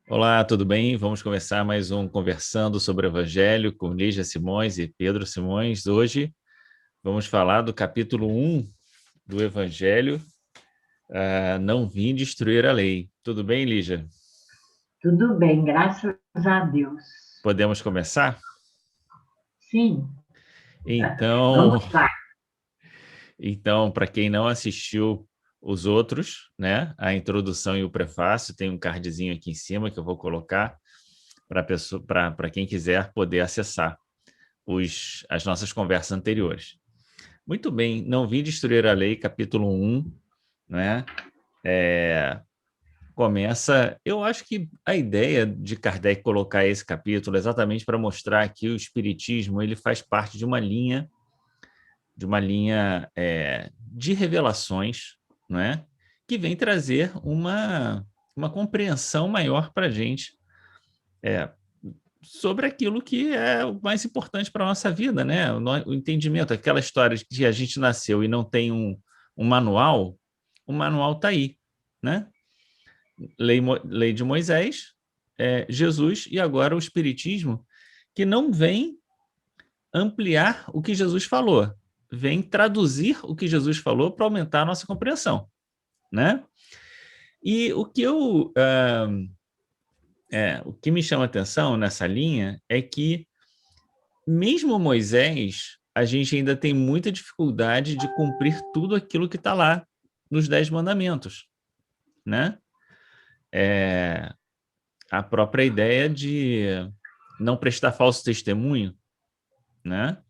Olá, tudo bem? Vamos começar mais um Conversando sobre o Evangelho com Lígia Simões e Pedro Simões. Hoje vamos falar do capítulo 1 do Evangelho, Não Vim Destruir a Lei. Tudo bem, Lígia? Tudo bem, graças a Deus. Podemos começar? Sim, Então, vamos lá. então, para quem não assistiu os outros, né, a introdução e o prefácio, tem um cardzinho aqui em cima que eu vou colocar para quem quiser poder acessar as nossas conversas anteriores. Muito bem, Não Vim Destruir a Lei, capítulo 1, né? Começa, eu acho que a ideia de Kardec colocar esse capítulo é exatamente para mostrar que o espiritismo ele faz parte de uma linha de revelações, né? Que vem trazer uma compreensão maior para a gente é, sobre aquilo que é o mais importante para a nossa vida, né? O entendimento, aquela história de que a gente nasceu e não tem um manual, o manual está aí, né? Lei de Moisés, Jesus e agora o Espiritismo, que não vem ampliar o que Jesus falou, vem traduzir o que Jesus falou para aumentar a nossa compreensão, né? E o que me chama atenção nessa linha é que mesmo Moisés, a gente ainda tem muita dificuldade de cumprir tudo aquilo que está lá nos Dez Mandamentos, né? É, a própria ideia de não prestar falso testemunho, né?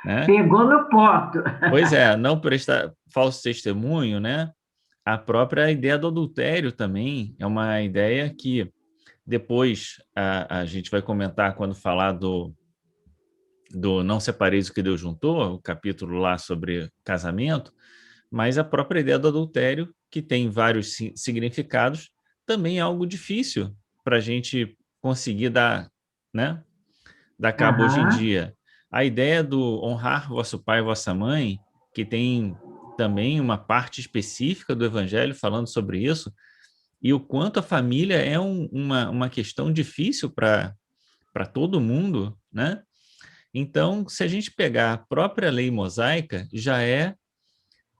né? Pegou no ponto. Pois é, não prestar falso testemunho, né? A própria ideia do adultério também é uma ideia que depois a gente vai comentar quando falar do Não Separeis o que Deus juntou, o capítulo lá sobre casamento, mas a própria ideia do adultério, que tem vários significados, também é algo difícil para a gente conseguir né, dar cabo hoje em Aham. dia. A ideia do honrar vosso pai e vossa mãe, que tem também uma parte específica do Evangelho falando sobre isso, e o quanto a família é uma questão difícil para todo mundo, né? Então, se a gente pegar a própria lei mosaica, já é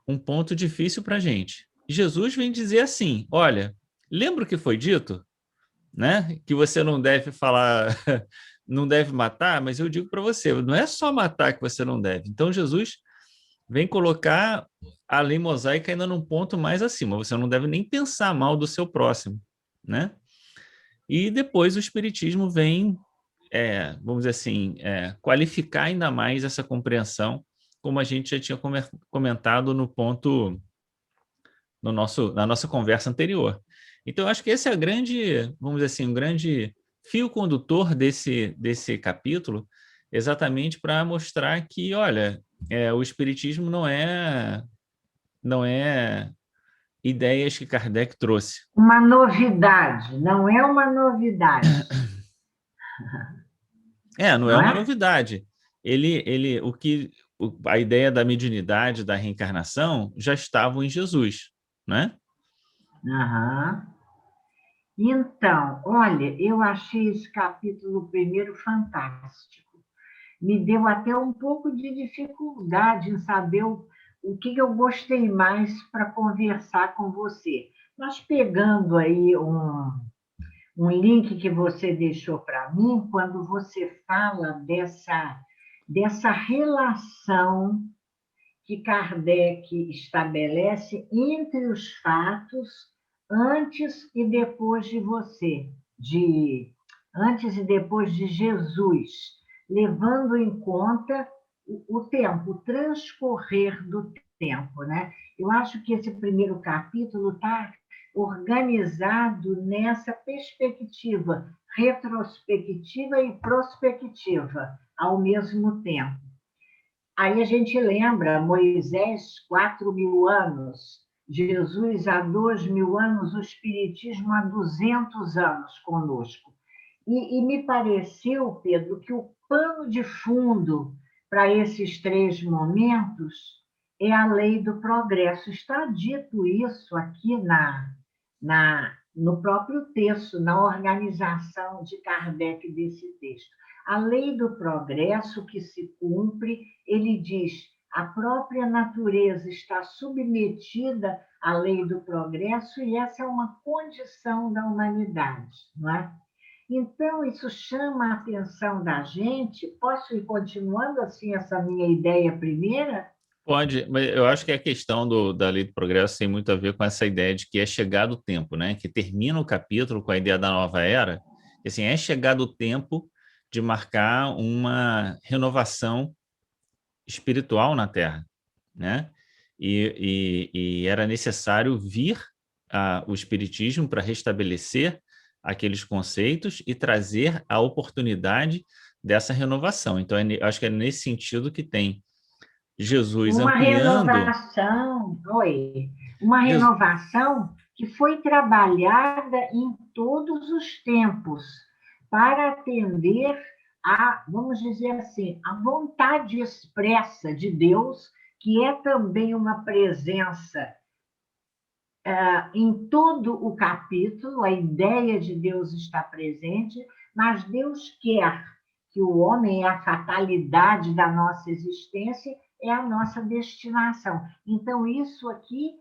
um ponto difícil para a gente. Jesus vem dizer assim: olha, lembra o que foi dito, né? Que você não deve falar, não deve matar, mas eu digo para você, não é só matar que você não deve. Então, Jesus vem colocar a lei mosaica ainda num ponto mais acima. Você não deve nem pensar mal do seu próximo, né? E depois o Espiritismo vem vamos dizer assim, qualificar ainda mais essa compreensão, como a gente já tinha comentado no ponto, na nossa conversa anterior. Então, eu acho que esse é a grande, vamos dizer assim, um grande fio condutor desse capítulo, exatamente para mostrar que, olha, o Espiritismo não é ideias que Kardec trouxe. Uma novidade, não é uma novidade, Não é não uma é? novidade. A ideia da mediunidade, da reencarnação, já estavam em Jesus, né? Aham. Então, olha, eu achei esse capítulo primeiro fantástico. Me deu até um pouco de dificuldade em saber o que eu gostei mais para conversar com você. Nós pegando aí um link que você deixou para mim, quando você fala dessa relação que Kardec estabelece entre os fatos antes e depois de você, antes e depois de Jesus, levando em conta o tempo, o transcorrer do tempo, né? Eu acho que esse primeiro capítulo está organizado nessa perspectiva retrospectiva e prospectiva ao mesmo tempo. Aí a gente lembra Moisés, 4.000 anos, Jesus há 2.000 anos, o Espiritismo há 200 anos conosco. E me pareceu, Pedro, que o pano de fundo para esses três momentos é a lei do progresso. Está dito isso aqui no próprio texto, na organização de Kardec desse texto. A lei do progresso que se cumpre, ele diz, a própria natureza está submetida à lei do progresso e essa é uma condição da humanidade, não é? Então, isso chama a atenção da gente. Posso ir continuando assim essa minha ideia primeira? Pode, mas eu acho que a questão da lei do progresso tem muito a ver com essa ideia de que é chegado o tempo, né? Que termina o capítulo com a ideia da nova era, que assim, é chegado o tempo de marcar uma renovação espiritual na Terra, né? E era necessário vir o Espiritismo para restabelecer aqueles conceitos e trazer a oportunidade dessa renovação. Então, acho que é nesse sentido que tem Jesus Uma ampliando. renovação, oi, uma Jesus, renovação que foi trabalhada em todos os tempos para atender a, vamos dizer assim, a vontade expressa de Deus, que é também uma presença em todo o capítulo, a ideia de Deus está presente, mas Deus quer que o homem é a fatalidade da nossa existência, é a nossa destinação. Então, isso aqui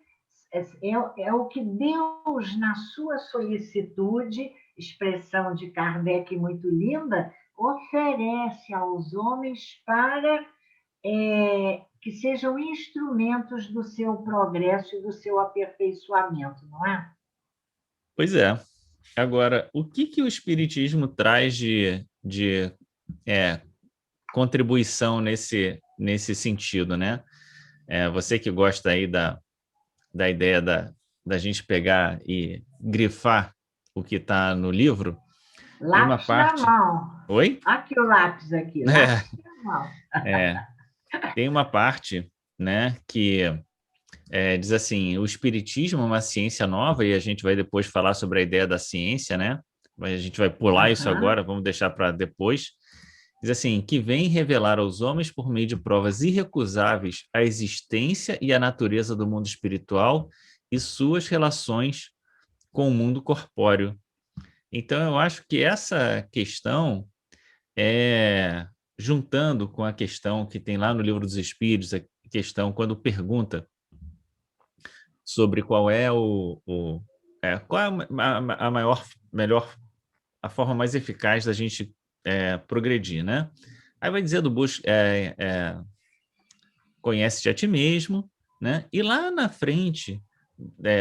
é o que Deus, na sua solicitude, expressão de Kardec muito linda, oferece aos homens para que sejam instrumentos do seu progresso e do seu aperfeiçoamento, não é? pois é. Agora, o que o Espiritismo traz de contribuição nesse sentido, né? Você que gosta aí da ideia da gente pegar e grifar o que está no livro, tem uma Lápis na parte. mão. Oi? Aqui o lápis aqui, lápis na mão. É, tem uma parte, né, que diz assim: o Espiritismo é uma ciência nova, e a gente vai depois falar sobre a ideia da ciência, né? Mas a gente vai pular isso Aham. agora, vamos deixar para depois. Diz assim, que vem revelar aos homens, por meio de provas irrecusáveis, a existência e a natureza do mundo espiritual e suas relações com o mundo corpóreo. Então, eu acho que essa questão juntando com a questão que tem lá no Livro dos Espíritos, a questão quando pergunta sobre qual é qual é a maior, melhor, a forma mais eficaz da gente progredir, né? Aí vai dizer do Bush, conhece-te a ti mesmo, né? E lá na frente,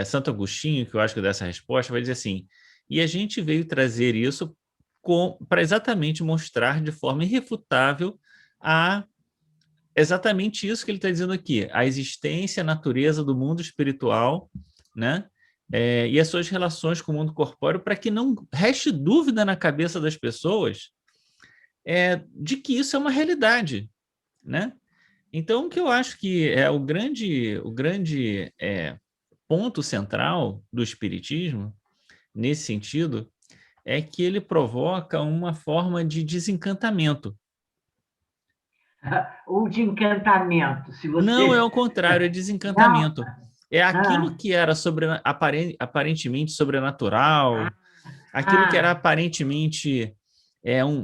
Santo Agostinho, que eu acho que dessa resposta, vai dizer assim, e a gente veio trazer isso para exatamente mostrar de forma irrefutável exatamente isso que ele está dizendo aqui, a existência, a natureza do mundo espiritual, né? E as suas relações com o mundo corpóreo, para que não reste dúvida na cabeça das pessoas de que isso é uma realidade, né? Então, o que eu acho que é o grande ponto central do espiritismo, nesse sentido, é que ele provoca uma forma de desencantamento. Ou de encantamento, se Não é você. o contrário, é Não. desencantamento. É aquilo Ah, que era aparentemente sobrenatural, aquilo que era ah, aparentemente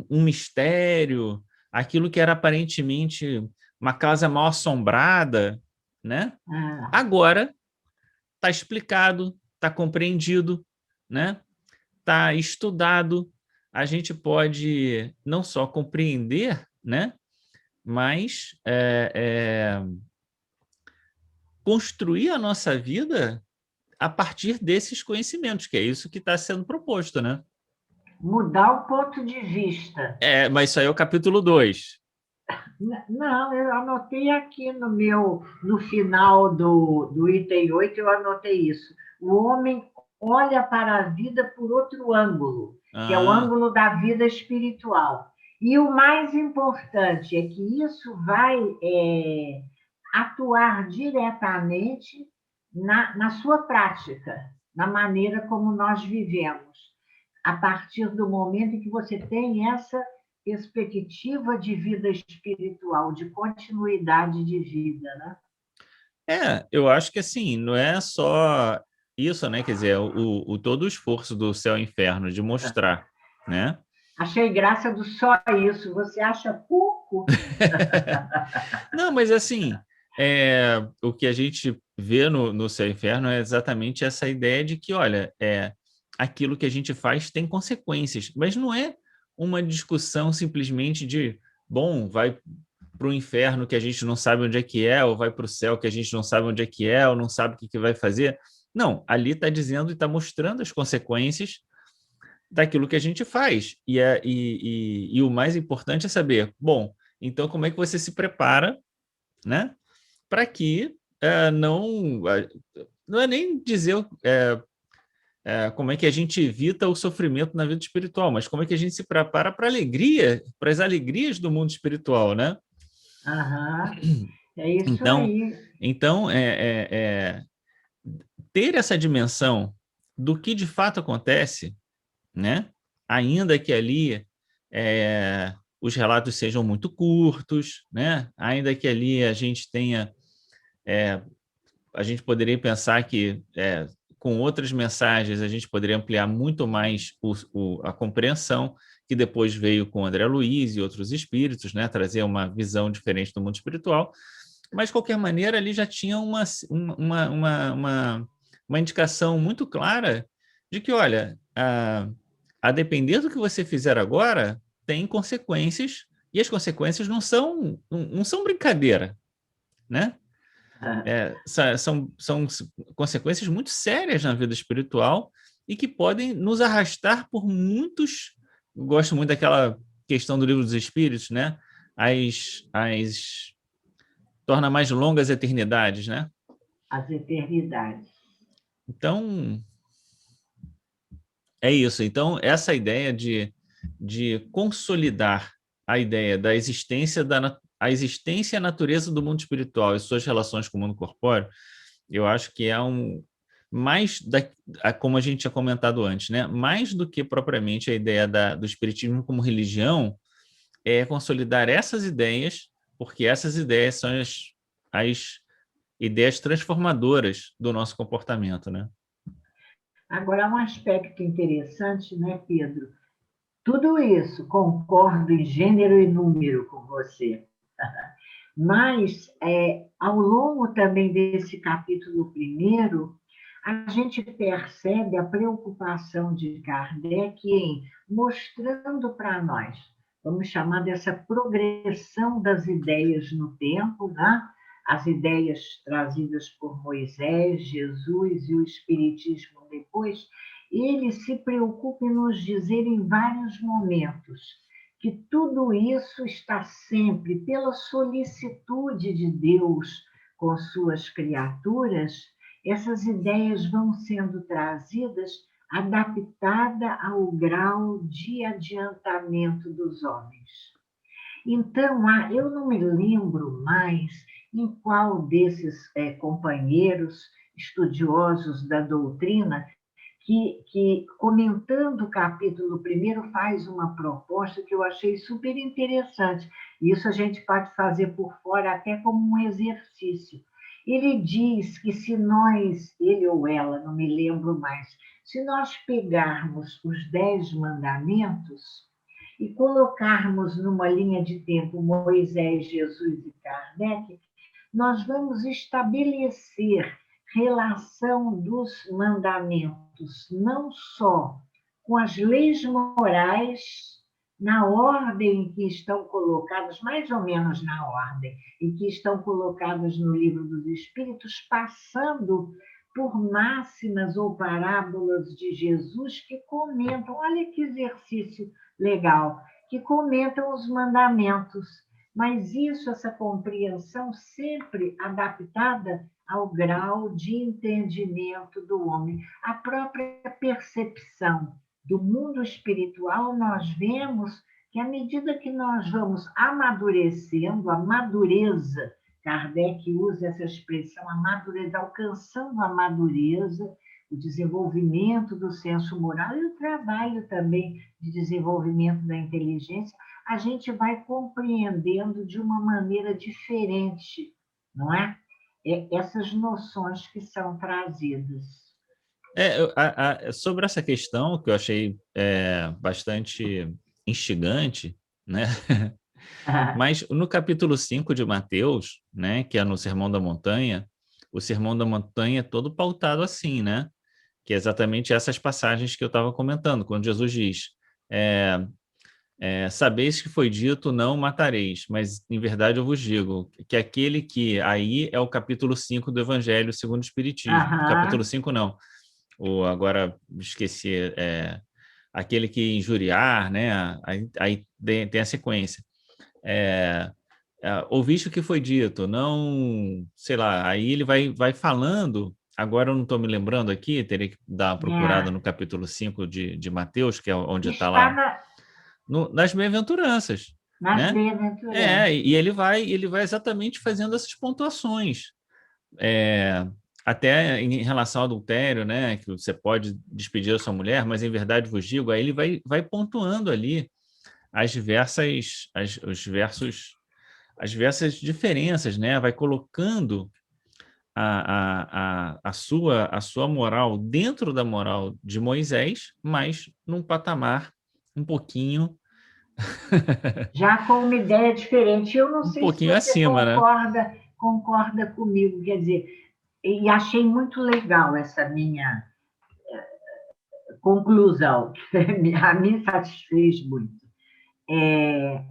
um mistério, aquilo que era aparentemente uma casa mal assombrada, né? ah. Agora está explicado, está compreendido, né? Está estudado. A gente pode não só compreender, né? Mas construir a nossa vida a partir desses conhecimentos, que é isso que está sendo proposto, né? Mudar o ponto de vista. Mas isso aí é o capítulo 2. Não, eu anotei aqui no final do item 8, eu anotei isso. O homem olha para a vida por outro ângulo, que é o Ah, ângulo da vida espiritual. E o mais importante é que isso vai atuar diretamente na sua prática, na maneira como nós vivemos, a partir do momento em que você tem essa perspectiva de vida espiritual, de continuidade de vida, né? eu acho que assim, não é só. isso, né? Quer dizer, todo o esforço do céu e inferno de mostrar, né? Achei graça do só isso. Você acha pouco? Não, mas assim, o que a gente vê no Céu e Inferno é exatamente essa ideia de que, olha, aquilo que a gente faz tem consequências, mas não é uma discussão simplesmente de, bom, vai para o inferno que a gente não sabe onde é que é, ou vai para o céu que a gente não sabe onde é que é, ou não sabe o que vai fazer. Não, ali está dizendo e está mostrando as consequências daquilo que a gente faz. E o mais importante é saber, bom, então como é que você se prepara, né, para que não é nem dizer como é que a gente evita o sofrimento na vida espiritual, mas como é que a gente se prepara para alegria, para as alegrias do mundo espiritual, né? Aham, é isso Então, aí. então ter essa dimensão do que de fato acontece, né? Ainda que ali os relatos sejam muito curtos, né? Ainda que ali a gente tenha a gente poderia pensar que com outras mensagens a gente poderia ampliar muito mais a compreensão, que depois veio com André Luiz e outros espíritos, né, trazer uma visão diferente do mundo espiritual, mas de qualquer maneira ali já tinha uma indicação muito clara de que, olha, a depender do que você fizer agora, tem consequências, e as consequências não são brincadeira, né? São consequências muito sérias na vida espiritual e que podem nos arrastar por muitos. Eu gosto muito daquela questão do livro dos Espíritos, né? As torna mais longas eternidades, né? As eternidades. Então, é isso. Então, essa ideia de consolidar a ideia da existência a existência e a natureza do mundo espiritual e suas relações com o mundo corpóreo, eu acho que é como a gente tinha comentado antes, né? Mais do que propriamente a ideia do espiritismo como religião, é consolidar essas ideias, porque essas ideias são as ideias transformadoras do nosso comportamento, né? Agora, um aspecto interessante, né, Pedro? Tudo isso, concordo em gênero e número com você. Mas, ao longo também desse capítulo primeiro, a gente percebe a preocupação de Kardec em mostrando para nós, vamos chamar dessa progressão das ideias no tempo, né? As ideias trazidas por Moisés, Jesus e o Espiritismo depois, ele se preocupa em nos dizer em vários momentos que tudo isso está sempre pela solicitude de Deus com suas criaturas, essas ideias vão sendo trazidas adaptada ao grau de adiantamento dos homens. Então, eu não me lembro mais em qual desses companheiros estudiosos da doutrina que, comentando o capítulo primeiro, faz uma proposta que eu achei super interessante. Isso a gente pode fazer por fora até como um exercício. Ele diz que se nós, ele ou ela, não me lembro mais, se nós pegarmos os 10 mandamentos e colocarmos numa linha de tempo Moisés, Jesus e Kardec, nós vamos estabelecer relação dos mandamentos, não só com as leis morais, na ordem em que estão colocadas, mais ou menos na ordem em que estão colocadas no Livro dos Espíritos, passando por máximas ou parábolas de Jesus que comentam, olha que exercício legal, que comentam os mandamentos, mas isso, essa compreensão sempre adaptada ao grau de entendimento do homem. A própria percepção do mundo espiritual, nós vemos que à medida que nós vamos amadurecendo, a madureza, Kardec usa essa expressão, a madureza, alcançando a madureza, o desenvolvimento do senso moral e o trabalho também de desenvolvimento da inteligência, a gente vai compreendendo de uma maneira diferente, não é? Essas noções que são trazidas. Sobre essa questão, que eu achei bastante instigante, né? Mas no capítulo 5 de Mateus, né, que é no Sermão da Montanha, o Sermão da Montanha é todo pautado assim, né? Que é exatamente essas passagens que eu estava comentando, quando Jesus diz: é, sabeis que foi dito, não matareis, mas em verdade eu vos digo que aquele que aí é o capítulo 5 do Evangelho segundo o Espiritismo. Capítulo Aham, 5 não, agora esqueci, aquele que injuriar, né? Aí tem a sequência. É, ouviste o que foi dito, não, sei lá, aí ele vai falando, agora eu não estou me lembrando aqui, teria que dar uma procurada é. no capítulo 5 de Mateus, que é onde está Está lá, nas bem-aventuranças, nas né? bem-aventuranças. E ele vai exatamente fazendo essas pontuações. É, até em relação ao adultério, né, que você pode despedir a sua mulher, mas em verdade vos digo, aí ele vai pontuando ali as diversas, as diversas diferenças, né, vai colocando a sua moral dentro da moral de Moisés, mas num patamar um pouquinho, Já com uma ideia diferente. Eu não um sei se pouquinho você acima, né? concorda comigo, quer dizer, e achei muito legal essa minha conclusão, a me satisfez muito. É,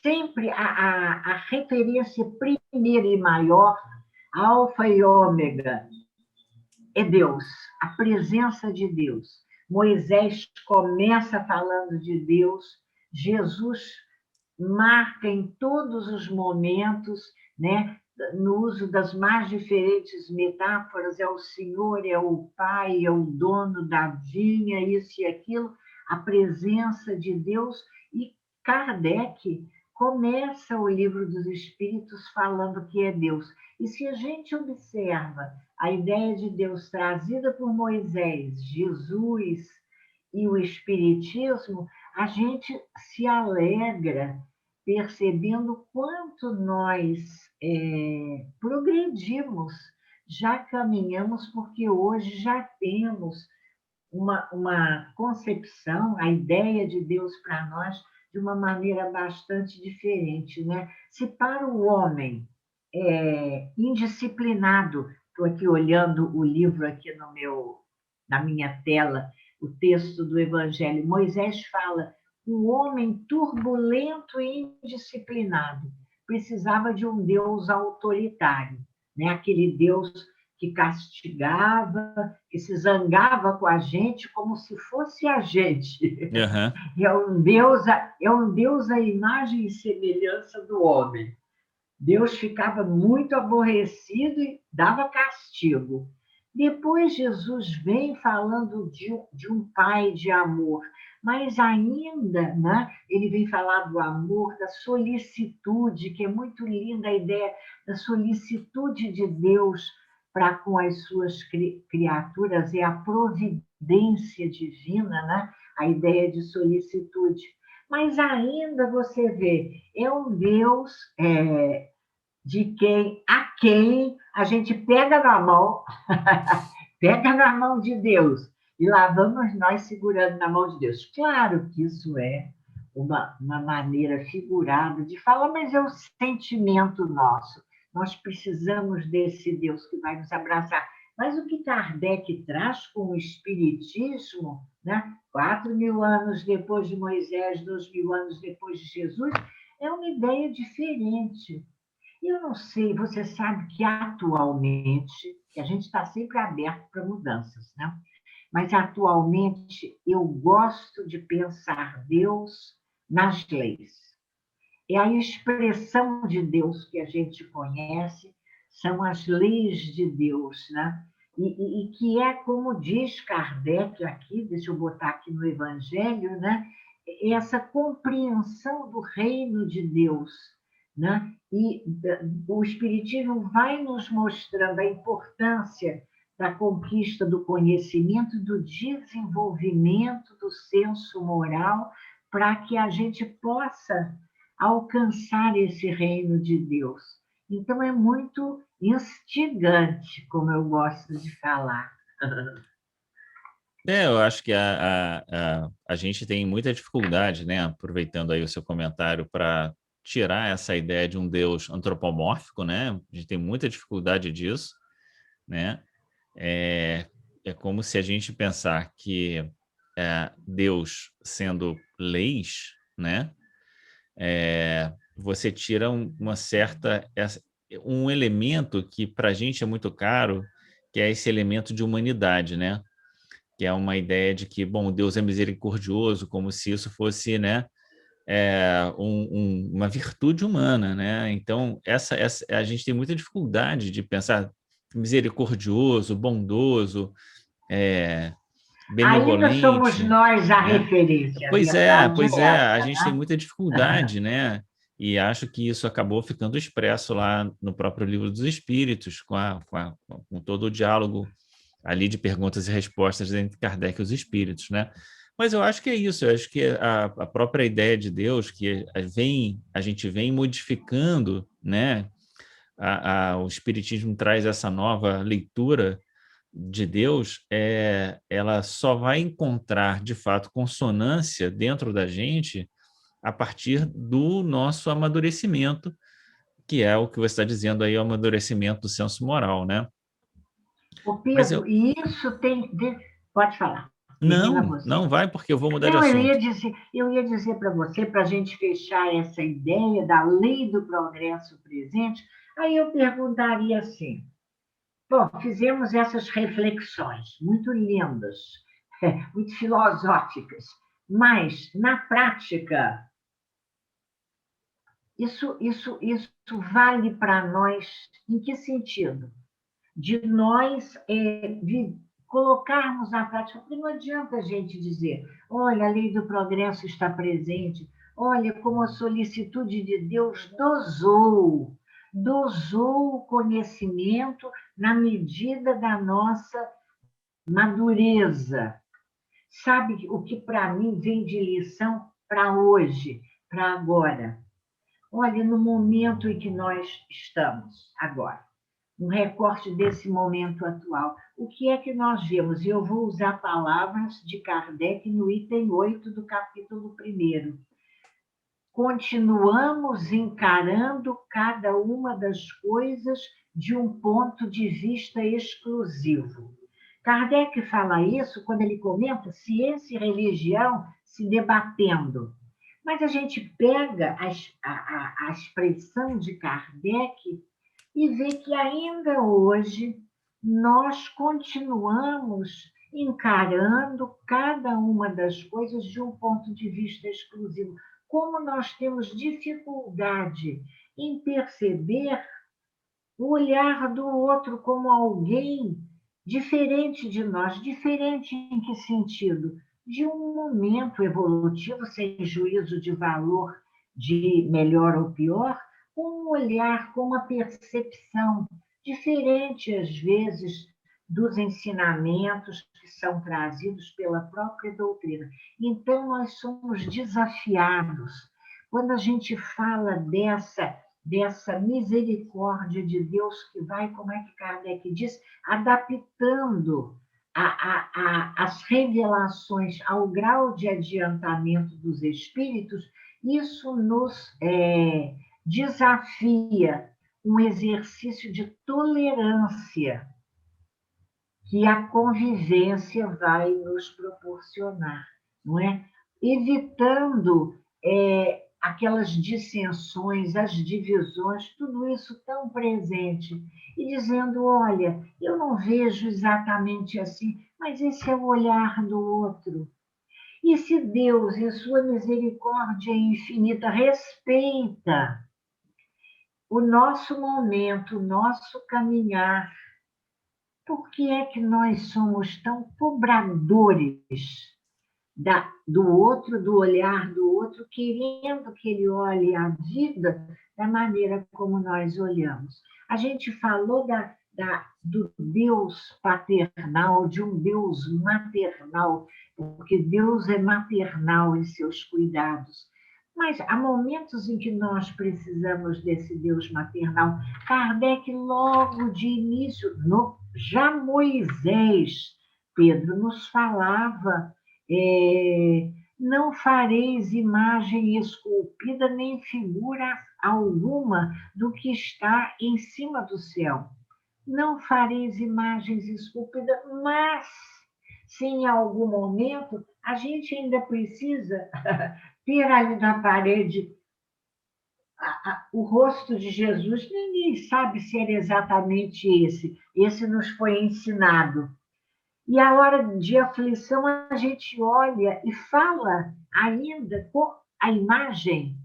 sempre a referência primeira e maior, alfa e ômega, é Deus, a presença de Deus. Moisés começa falando de Deus, Jesus marca em todos os momentos, né, no uso das mais diferentes metáforas, é o Senhor, é o Pai, é o dono da vinha, isso e aquilo, a presença de Deus. E Kardec começa o livro dos Espíritos falando que é Deus. E se a gente observa a ideia de Deus trazida por Moisés, Jesus e o Espiritismo, a gente se alegra percebendo quanto nós progredimos, já caminhamos, porque hoje já temos uma concepção, a ideia de Deus para nós, de uma maneira bastante diferente. Né? Se para o homem indisciplinado, estou aqui olhando o livro aqui na minha tela, o texto do Evangelho, Moisés fala, um homem turbulento e indisciplinado precisava de um Deus autoritário, né? Aquele Deus que castigava, que se zangava com a gente como se fosse a gente. Aham. É um Deus à imagem e semelhança do homem. Deus ficava muito aborrecido e dava castigo. Depois Jesus vem falando de um pai de amor, mas ainda, né, ele vem falar do amor, da solicitude, que é muito linda a ideia da solicitude de Deus para com as suas criaturas, é a providência divina, né? A ideia de solicitude. Mas ainda você vê, é um Deus a quem a gente pega na mão, pega na mão de Deus, e lá vamos nós segurando na mão de Deus. Claro que isso é uma maneira figurada de falar, mas é o sentimento nosso. Nós precisamos desse Deus que vai nos abraçar. Mas o que Kardec traz com o Espiritismo, né? 4.000 anos depois de Moisés, 2.000 anos depois de Jesus, é uma ideia diferente. Eu não sei, você sabe que atualmente, que a gente está sempre aberto para mudanças, né? Mas atualmente eu gosto de pensar Deus nas leis. É a expressão de Deus que a gente conhece, são as leis de Deus, né? E que é como diz Kardec aqui, deixa eu botar aqui no Evangelho, né? Essa compreensão do reino de Deus, né? E o Espiritismo vai nos mostrando a importância da conquista do conhecimento, do desenvolvimento do senso moral, para que a gente possa alcançar esse reino de Deus. Então, é muito instigante, como eu gosto de falar. Eu acho que a gente tem muita dificuldade, né, aproveitando aí o seu comentário, para tirar essa ideia de um Deus antropomórfico, né? A gente tem muita dificuldade disso, né? É, é como se a gente pensar que Deus sendo leis, né? Você tira uma certa um elemento que para a gente é muito caro, que é esse elemento de humanidade, né? Que é uma ideia de que, bom, Deus é misericordioso, como se isso fosse, né, uma virtude humana, né? Então, a gente tem muita dificuldade de pensar misericordioso, bondoso, é, Ainda somos benevolente, nós a né? referência, a verdade Pois é é, a essa, gente tem né? muita dificuldade, né? E acho que isso acabou ficando expresso lá no próprio Livro dos Espíritos, com todo o diálogo ali de perguntas e respostas entre Kardec e os espíritos, né? Mas eu acho que é isso, eu acho que a própria ideia de Deus, que a gente vem modificando, né? O Espiritismo traz essa nova leitura de Deus, ela só vai encontrar, de fato, consonância dentro da gente a partir do nosso amadurecimento, que é o que você está dizendo aí, o amadurecimento do senso moral, né? Ô Mas Pedro, eu, e isso tem. Pode falar, termina não, você. não vai, porque eu vou mudar de Não, assunto. eu ia dizer para você, para a gente fechar essa ideia da lei do progresso presente, aí eu perguntaria assim: bom, fizemos essas reflexões muito lindas, muito filosóficas, mas, na prática, isso vale para nós em que sentido? De nós colocarmos na prática, porque não adianta a gente dizer, olha, a lei do progresso está presente, olha como a solicitude de Deus dosou o conhecimento na medida da nossa madureza. Sabe o que para mim vem de lição para hoje, para agora? Olha, no momento em que nós estamos agora, um recorte desse momento atual. O que é que nós vemos? E eu vou usar palavras de Kardec no item 8 do capítulo 1. Continuamos encarando cada uma das coisas de um ponto de vista exclusivo. Kardec fala isso quando ele comenta ciência e religião se debatendo. Mas a gente pega a expressão de Kardec e vê que ainda hoje nós continuamos encarando cada uma das coisas de um ponto de vista exclusivo. Como nós temos dificuldade em perceber o olhar do outro como alguém diferente de nós. Diferente em que sentido? De um momento evolutivo, sem juízo de valor de melhor ou pior, com um olhar, com uma percepção diferente, às vezes, dos ensinamentos que são trazidos pela própria doutrina. Então, nós somos desafiados. Quando a gente fala dessa misericórdia de Deus que vai, como é que Kardec diz, adaptando as revelações ao grau de adiantamento dos espíritos, isso nos desafia um exercício de tolerância que a convivência vai nos proporcionar, não é? Evitando aquelas dissensões, as divisões, tudo isso tão presente, e dizendo, olha, eu não vejo exatamente assim, mas esse é o olhar do outro. E se Deus, em sua misericórdia infinita, respeita o nosso momento, o nosso caminhar, por que é que nós somos tão cobradores do outro, do olhar do outro, querendo que ele olhe a vida da maneira como nós olhamos? A gente falou do Deus paternal, de um Deus maternal, porque Deus é maternal em seus cuidados. Mas há momentos em que nós precisamos desse Deus maternal. Kardec, logo de início, já Moisés Pedro, nos falava, não fareis imagem esculpida nem figura alguma do que está em cima do céu. Não fareis imagens esculpidas, mas se em algum momento a gente ainda precisa ter ali na parede o rosto de Jesus, ninguém sabe se era exatamente esse. Esse nos foi ensinado. E a hora de aflição, a gente olha e fala ainda com a imagem.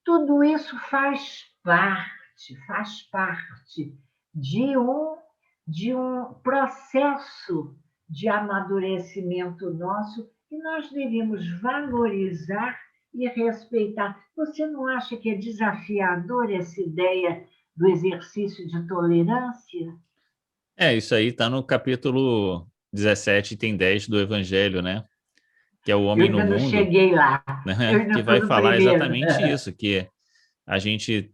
Tudo isso faz parte de um processo de amadurecimento nosso que nós devemos valorizar e respeitar. Você não acha que é desafiador essa ideia do exercício de tolerância? Isso aí está no capítulo 17, item 10 do Evangelho, né? Que é o Eu homem no ainda não mundo, cheguei lá, eu né? ainda Que estou vai no falar primeiro. exatamente isso, que a gente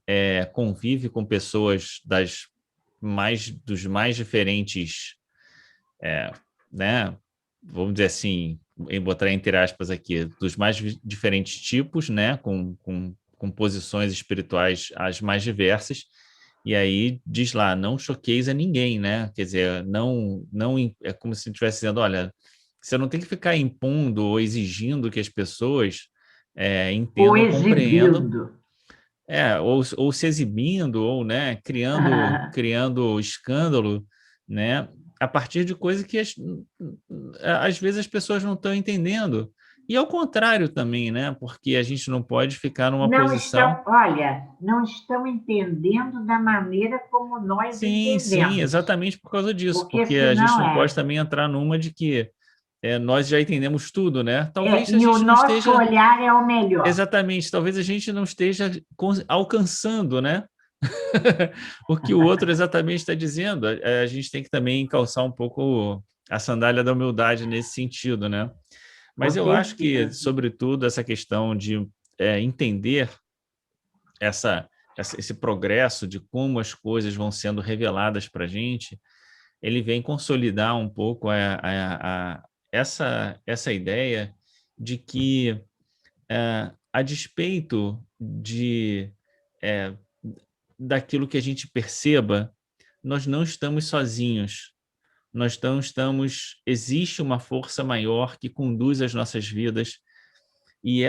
convive com pessoas dos mais diferentes, né? Vamos dizer assim, em botar entre aspas aqui, dos mais diferentes tipos, né? Com posições espirituais as mais diversas. E aí diz lá, não choqueis a ninguém, né? Quer dizer, não é como se estivesse dizendo, olha, você não tem que ficar impondo ou exigindo que as pessoas Ou entendam, compreendam, exibindo. ou se exibindo, ou, né, criando escândalo, né, a partir de coisas que às vezes as pessoas não estão entendendo. E ao contrário também, né, porque a gente não pode ficar numa Não estão, posição. olha, não estão entendendo da maneira como nós Sim, sim, entendemos, exatamente por causa disso, porque porque a gente senão não pode também entrar numa de que nós já entendemos tudo, né? Talvez a e o gente não nosso esteja, olhar é o melhor. exatamente, talvez a gente não esteja alcançando, né? O que o outro exatamente está dizendo. A gente tem que também calçar um pouco a sandália da humildade nesse sentido, né? Com Mas eu acho que, certeza. sobretudo, essa questão de entender esse progresso de como as coisas vão sendo reveladas para a gente, ele vem consolidar um pouco essa ideia de que, a despeito eh, daquilo que a gente perceba, nós não estamos sozinhos. Nós não estamos. Existe uma força maior que conduz as nossas vidas, e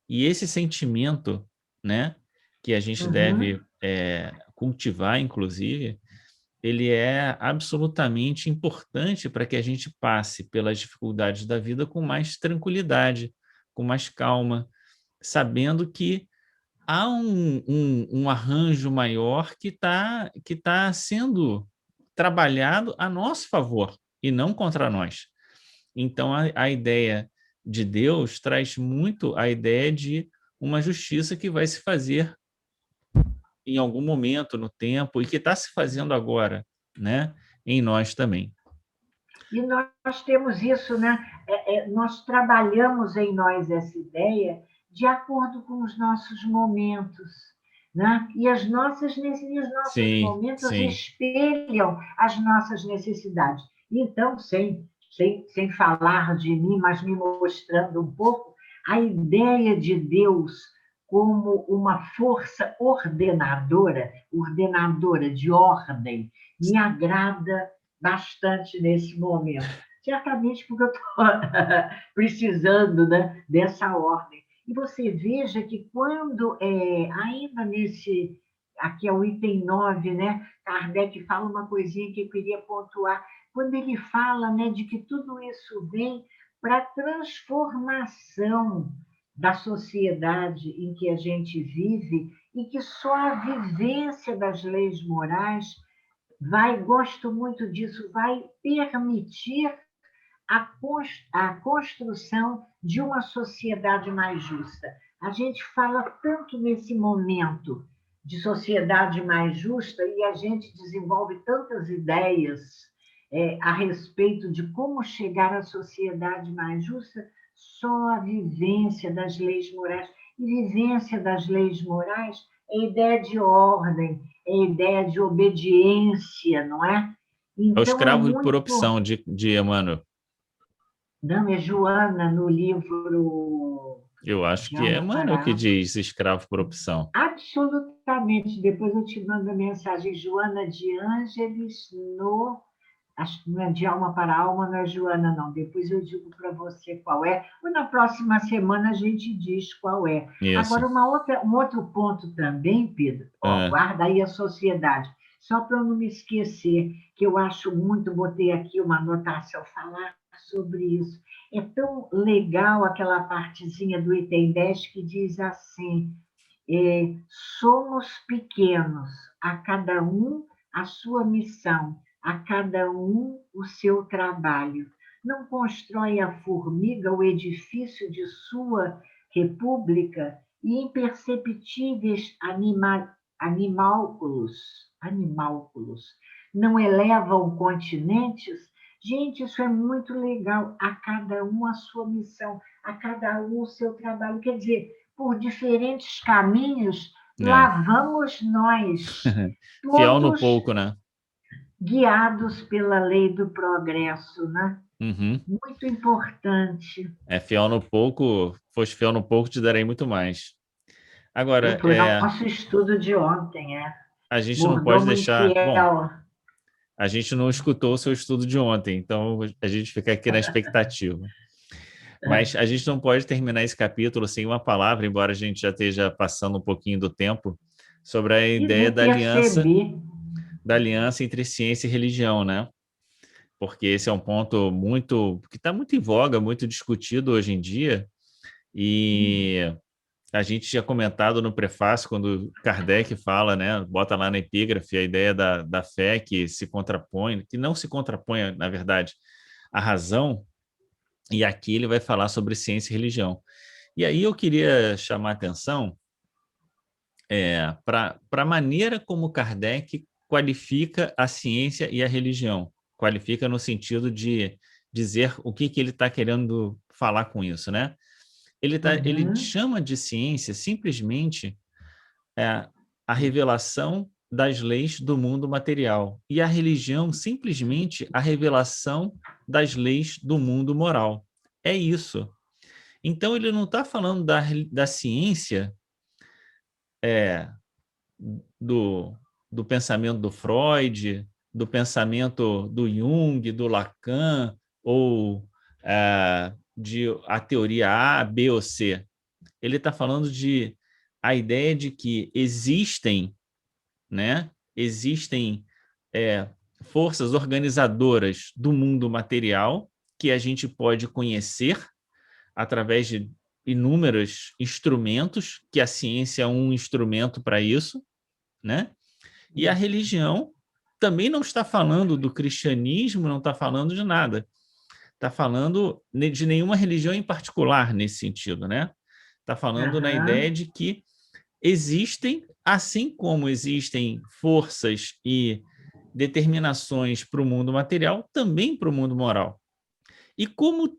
esse sentimento, né, que a gente Uhum. deve cultivar, inclusive, ele é absolutamente importante para que a gente passe pelas dificuldades da vida com mais tranquilidade, com mais calma, sabendo que há um arranjo maior que tá sendo trabalhado a nosso favor e não contra nós. Então, a ideia de Deus traz muito a ideia de uma justiça que vai se fazer em algum momento no tempo e que está se fazendo agora, né? Em nós também. E nós temos isso, né? Nós trabalhamos em nós essa ideia de acordo com os nossos momentos, né? E os nossos Sim, momentos sim. espelham as nossas necessidades. Então, sem falar de mim, mas me mostrando um pouco, a ideia de Deus como uma força ordenadora de ordem, me agrada bastante nesse momento. Certamente porque eu estou precisando, né, dessa ordem. E você veja que quando, ainda aqui é o item 9, né, Kardec fala uma coisinha que eu queria pontuar, quando ele fala, né, de que tudo isso vem para a transformação da sociedade em que a gente vive e que só a vivência das leis morais gosto muito disso, vai permitir a construção de uma sociedade mais justa. A gente fala tanto nesse momento de sociedade mais justa e a gente desenvolve tantas ideias a respeito de como chegar à sociedade mais justa, só a vivência das leis morais. E vivência das leis morais é ideia de ordem, é ideia de obediência, não é? É o Então, é escravo por muito... opção de Emmanuel. Não, é Joana, no livro Eu acho De que é Alma Emmanuel para que Alma. diz escravo por opção. Absolutamente. Depois eu te mando a mensagem. Joana de Ângeles, no... Acho que não é De Alma para Alma, não é Joana, não. Depois eu digo para você qual é. Ou na próxima semana a gente diz qual é. Isso. Agora, um outro ponto também, Pedro. Ó, Ah, guarda aí a sociedade. Só para eu não me esquecer, que eu acho muito, botei aqui uma anotação, falar sobre isso. É tão legal aquela partezinha do item 10 que diz assim: somos pequenos, a cada um a sua missão, a cada um o seu trabalho. Não constrói a formiga o edifício de sua república e imperceptíveis animálculos não elevam continentes? Gente, isso é muito legal. A cada um a sua missão, a cada um o seu trabalho. Quer dizer, por diferentes caminhos, é. lá vamos nós, Fiel no todos pouco, né? guiados pela lei do progresso, né? Uhum. Muito importante. É fiel no pouco, foste fiel no pouco, te darei muito mais. Agora, Foi nosso estudo de ontem, a gente não pode Mordomo deixar. Bom, infiel. a gente não escutou o seu estudo de ontem, então a gente fica aqui na expectativa. Mas a gente não pode terminar esse capítulo sem uma palavra, embora a gente já esteja passando um pouquinho do tempo, sobre a E ideia nem percebi. da aliança entre ciência e religião, né? Porque esse é um ponto muito que está muito em voga, muito discutido hoje em dia, e a gente tinha comentado no prefácio, quando Kardec fala, né, bota lá na epígrafe a ideia da fé que se contrapõe, que não se contrapõe, na verdade, à razão, e aqui ele vai falar sobre ciência e religião. E aí eu queria chamar a atenção para a maneira como Kardec qualifica a ciência e a religião. Qualifica no sentido de dizer o que ele está querendo falar com isso, né? Ele Uhum. chama de ciência simplesmente a revelação das leis do mundo material e a religião simplesmente a revelação das leis do mundo moral. É isso. Então ele não está falando da ciência do, do pensamento do Freud, do pensamento do Jung, do Lacan, ou de a teoria A, B ou C. Ele está falando de a ideia de que existem, né, existem forças organizadoras do mundo material que a gente pode conhecer através de inúmeros instrumentos, que a ciência é um instrumento para isso, né? E a religião também não está falando do cristianismo, não está falando de nada. Está falando de nenhuma religião em particular nesse sentido, né? Está falando na ideia Uhum. de que existem, assim como existem forças e determinações para o mundo material, também para o mundo moral. E como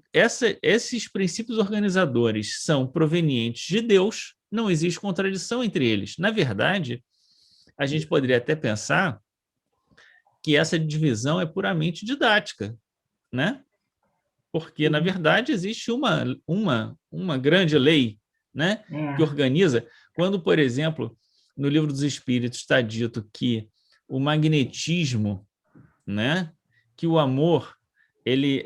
esses princípios organizadores são provenientes de Deus, não existe contradição entre eles. Na verdade, a gente poderia até pensar que essa divisão é puramente didática, né? Porque, na verdade, existe uma grande lei, né, que É. organiza. Quando, por exemplo, no Livro dos Espíritos está dito que o magnetismo, né, que o amor, ele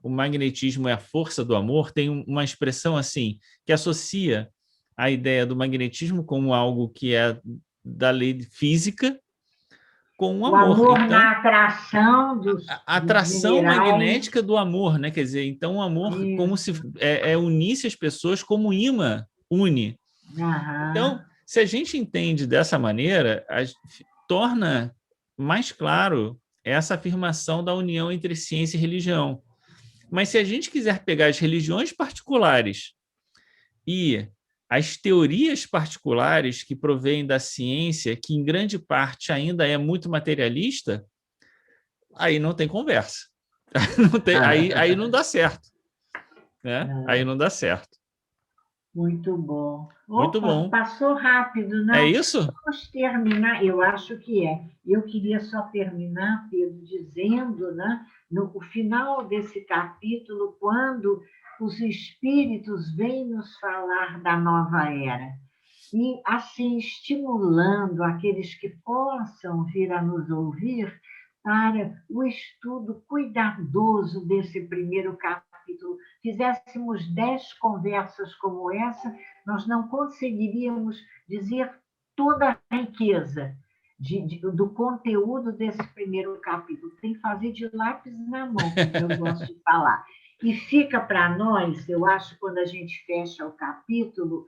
o magnetismo é a força do amor, tem uma expressão assim, que associa a ideia do magnetismo como algo que é da lei física com o O amor. amor Então, na atração a dos atração minerais. magnética do amor, né? Quer dizer, então o amor como se Isso. unisse as pessoas como o imã une. Então, Aham. se a gente entende dessa maneira, torna mais claro essa afirmação da união entre ciência e religião. Mas se a gente quiser pegar as religiões particulares e as teorias particulares que provêm da ciência, que em grande parte ainda é muito materialista, aí não tem conversa. Não tem, aí não dá certo, né? Aí não dá certo. Muito bom. Muito Opa, bom. passou rápido, É não? isso? Vamos terminar, eu acho que é. Eu queria só terminar, Pedro, dizendo, né, no final desse capítulo, quando os espíritos vêm nos falar da nova era, e assim estimulando aqueles que possam vir a nos ouvir para o estudo cuidadoso desse primeiro capítulo. Fizéssemos 10 conversas como essa, nós não conseguiríamos dizer toda a riqueza do conteúdo desse primeiro capítulo. Tem que fazer de lápis na mão, como eu gosto de falar. E fica para nós, eu acho, quando a gente fecha o capítulo,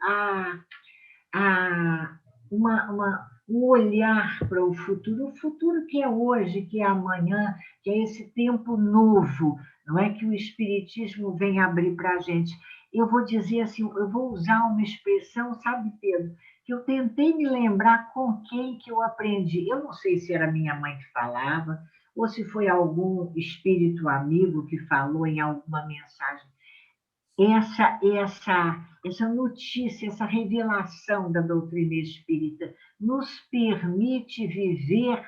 um olhar para o futuro que é hoje, que é amanhã, que é esse tempo novo, não é que o Espiritismo vem abrir para a gente. Eu vou dizer assim, eu vou usar uma expressão, sabe, Pedro, que eu tentei me lembrar com quem que eu aprendi. Eu não sei se era minha mãe que falava, ou se foi algum espírito amigo que falou em alguma mensagem essa notícia, essa revelação da doutrina espírita nos permite viver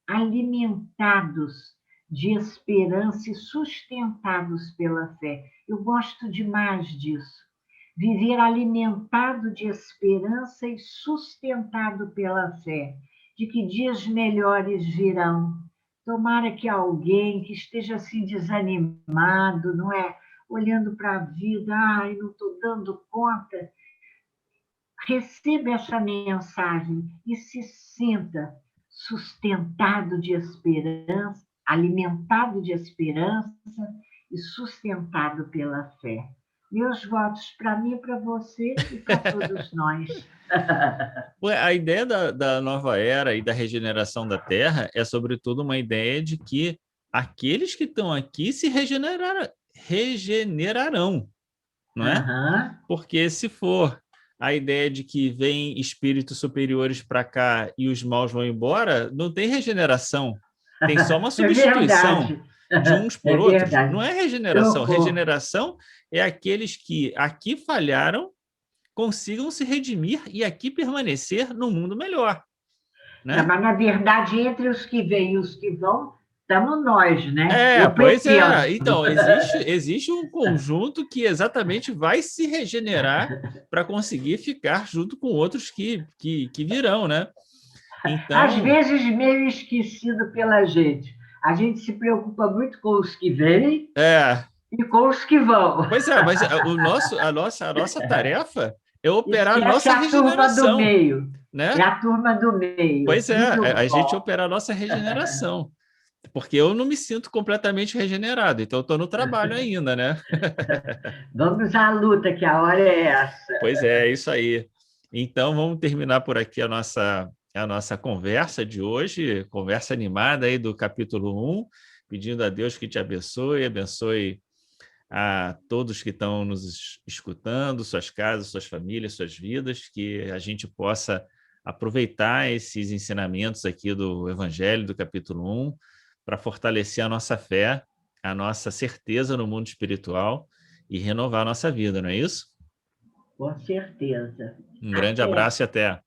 alimentados de esperança e sustentados pela fé. Eu gosto demais disso. Viver alimentado de esperança e sustentado pela fé, de que dias melhores virão. Tomara que alguém que esteja assim desanimado, não é? Olhando para a vida, ai, não estou dando conta, receba essa mensagem e se sinta sustentado de esperança, alimentado de esperança e sustentado pela fé. Meus votos para mim, para você e para todos nós. A ideia da nova era e da regeneração da Terra é, sobretudo, uma ideia de que aqueles que estão aqui se regenerarão, não é? Uhum. Porque se for a ideia de que vem espíritos superiores para cá e os maus vão embora, não tem regeneração. Tem só uma substituição de uns por outros. Não é regeneração. Regeneração é aqueles que aqui falharam, consigam se redimir e aqui permanecer no mundo melhor. Né? Mas, na verdade, entre os que vêm e os que vão, estamos nós, né? Pois é. Então, existe um conjunto que exatamente vai se regenerar para conseguir ficar junto com outros que virão, né? Então, às vezes meio esquecido pela gente. A gente se preocupa muito com os que vêm e com os que vão. Pois é, mas a nossa tarefa é operar a nossa regeneração. É a turma do meio. Né? É a turma do meio. Pois é, a gente operar a nossa regeneração. Porque eu não me sinto completamente regenerado, então eu estou no trabalho ainda, né? Vamos à luta, que a hora é essa. Pois é isso aí. Então, vamos terminar por aqui a nossa conversa de hoje, conversa animada aí do capítulo 1, pedindo a Deus que te abençoe a todos que estão nos escutando, suas casas, suas famílias, suas vidas, que a gente possa aproveitar esses ensinamentos aqui do Evangelho, do capítulo 1, para fortalecer a nossa fé, a nossa certeza no mundo espiritual e renovar a nossa vida, não é isso? Com certeza. Um grande abraço e até.